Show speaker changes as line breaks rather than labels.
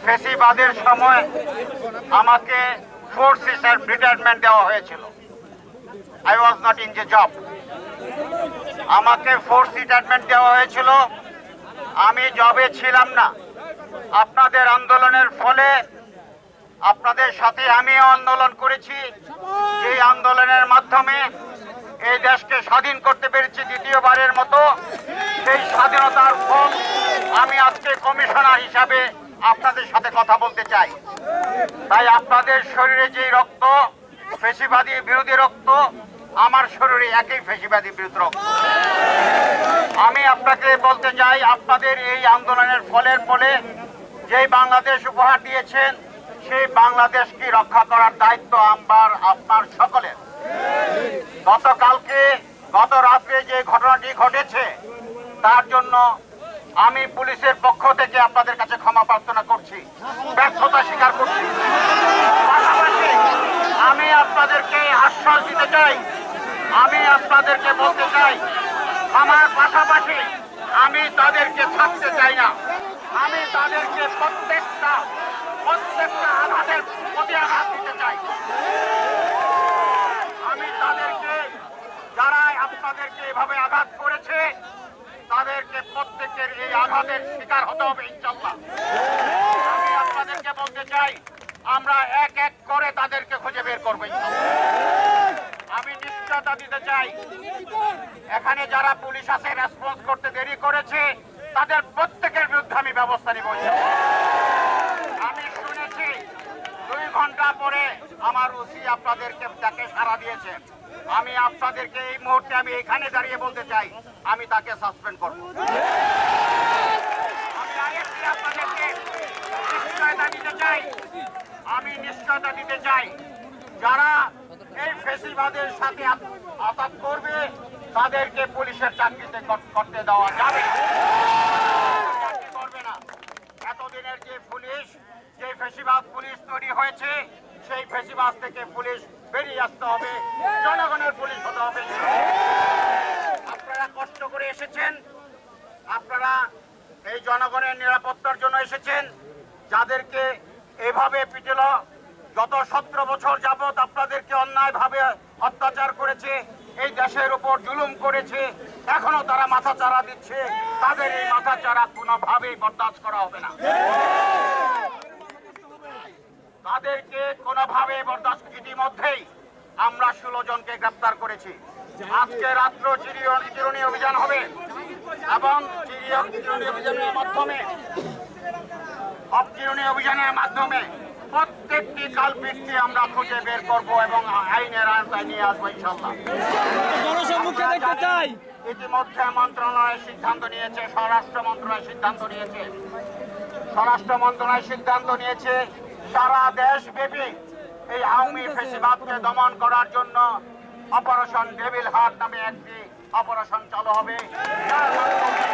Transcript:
ফেসিবাদের সময় আমাকে ফোর্স রিটায়ারমেন্ট দেওয়া হয়েছিল। I was not in the job. আমাকে ফোর্স রিটায়ারমেন্ট দেওয়া হয়েছিল, আমি জবে ছিলাম না। আপনাদের আন্দোলনের ফলে, আপনাদের সাথে আমিও আন্দোলন করেছি, যে আন্দোলনের মাধ্যমে এই দেশকে স্বাধীন করতে পেরেছি দ্বিতীয়বারের মতো। সেই স্বাধীনতার ফল আমি আজকে কমিশনার হিসাবে আপনাদের সাথে কথা বলতে চাই। তাই আপনাদের শরীরে যে রক্ত ফ্যাসিবাদী বিরোধী রক্ত, আমার শরীরে একই ফ্যাসিবাদী বিরোধী রক্ত। আমি আপনাকে বলতে চাই, আপনাদের এই আন্দোলনের ফলে যেই বাংলাদেশ উপহার দিয়েছেন, সেই বাংলাদেশকে রক্ষা করার দায়িত্ব আপনার সকলের। গত রাত্রে যে ঘটনাটি ঘটেছে, তার জন্য আমি পুলিশের পক্ষ থেকে আপনাদের কাছে ক্ষমা প্রার্থনা করছি, ব্যর্থতা স্বীকার করছি। পাশাপাশি আমি আপনাদেরকে আশ্বাস দিতে চাই, আমি আপনাদেরকে বলতে চাই, আমার পাশাপাশি আমি তাদেরকে ছাড়তে চাই না। আমি তাদেরকে প্রত্যেকটা আঘাতের প্রতি আঘাত দিতে চাই। আমি তাদেরকে, যারা আপনাদেরকে এভাবে আঘাত করেছে, তাদেরকে প্রত্যেকের এই আঘাতের শিকার হতে হবে ইনশাআল্লাহ। আমি আপনাদেরকে বলতে চাই, আমরা এক এক করে তাদেরকে খুঁজে বের করবো ইনশাআল্লাহ। আমি নিশ্চয়তা দিতে চাই, এখানে যারা পুলিশ আছে রেসপন্স করতে দেরি করেছে, তাদের প্রত্যেকের বিরুদ্ধে আমি ব্যবস্থা নিব। আমি শুনেছি 2 ঘন্টা পরে আমার ওসি আপনাদেরকে তাকে সাড়া দিয়েছে। আমি আপনাদেরকে এই মুহূর্তে আমি এখানে দাঁড়িয়ে বলতে চাই, আমি তাকে সাসপেন্ড করব। আমি আরেকটি আপনাদেরকে নিশ্চয়তা দিতে চাই, যারা এই ফেসিবাদের সাথে আঘাত করবে, তাদেরকে পুলিশের চাকরিতে করতে দেওয়া যাবে না। এতদিনের যে ফেসিবাদ পুলিশ তৈরি হয়েছে, সেই ফেসিবাদ থেকে পুলিশ বেরিয়ে আসতে হবে, জনগণের পুলিশ হতে হবে। আপনারা কষ্ট করে এসেছেন, আপনারা এই জনগণের নিরাপত্তার জন্য এসেছেন। যাদেরকে এভাবে পিটেল, গত 17 বছর যাবৎ আপনাদেরকে অন্যায়ভাবে অত্যাচার করেছে, এই দেশের উপর জুলুম করেছে, এখনো তারা মাথাচাড়া দিচ্ছে, তাদের এই মাথাচাড়া কোনোভাবেই বরদাস্ত করা হবে না। তাদেরকে কোনোভাবে বরদাস্ত, ইতিমধ্যেই আমরা 16 জনকে গ্রেফতার করেছি। আজকে রাত্র চিরুনি অভিযান হবে এবং চিরুনি অভিযানের মাধ্যমে প্রত্যেকটি কালপিটকে আমরা খুঁজে বের করব এবং আইনের আওতায় নিয়ে আসবো ইনশাআল্লাহ। ইতিমধ্যে মন্ত্রণালয় সিদ্ধান্ত নিয়েছে, স্বরাষ্ট্র মন্ত্রণালয় সিদ্ধান্ত নিয়েছে, সারা দেশব্যাপী এই আওয়ামী ফ্যাসিবাদকে দমন করার জন্য অপারেশন ডেভিল হার্ট নামে একটি অপারেশন চালু হবে, যার মাধ্যমে